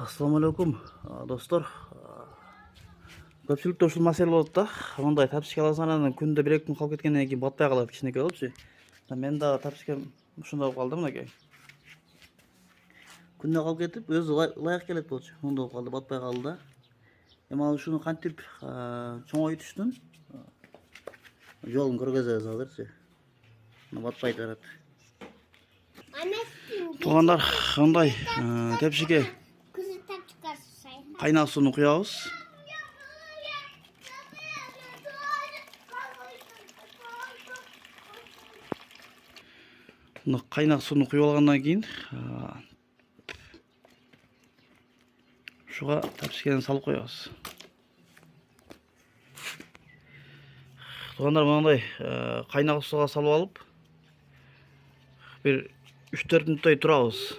Assalamu alaikum dostlar. Көпчүлүктө ушул маселе болот да. Мындай тапчырка аласың, анан күндө 1-2 күн калып кеткенден кийин батпай калат, кичинекей болупчу. Мен дагы тапчыркам ушундай болуп калды мынакей. Күндө калып кетип, өзү ылайык келет болчу. Мындай болуп калды, батпай калды да. Эми ал ушуну кантип чоңойтуштун жолун көргөзөбүз азырчы. Батпай турат. Туугандар, мындай тепшикке кайнак сууну куябыз. Кайнак сууну куюп алгандан кийин ушуга тапчырканы салып коебуз. Туугандар, мындай кайнак сууга салып алып, бир 3-4 мүнөттөй турабыз.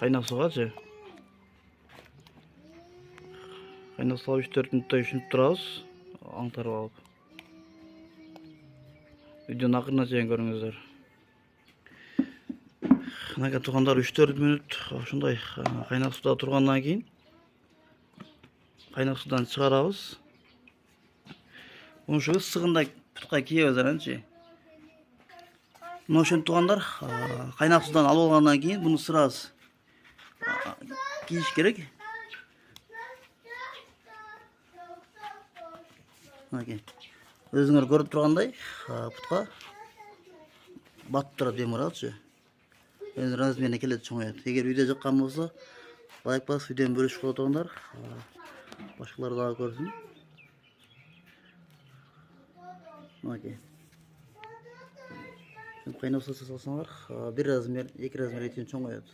Кайнак сугачы. Кайнак сууга 3-4 мүнөттөй ушинтип турабыз, аңтарып алып. Видеону акырына чейин көрүңүздөр. Мынакей туугандар, 3-4 мүнөт ушундай кайнак сууда тургандан кийин кайнак суудан чыгарабыз. Ушу ысыгында путка кийебиз ананчы. Мына ошентип туугандар, кайнак суудан алып алгандан кийин буну сразу кийиш керек. Мынакей. Өзүңөр көрүп тургандай, путка батып турат демиралчы. Өз размерине келет, чоңоет. Эгер видео жаккан болсо, лайк басып видеону бөлүшүп коюп тургундар. Башкалар дагы көрсүн. Мынакей. Кайнак суу салсаңар, 1 размер, 2 размерге чейин чоңоет.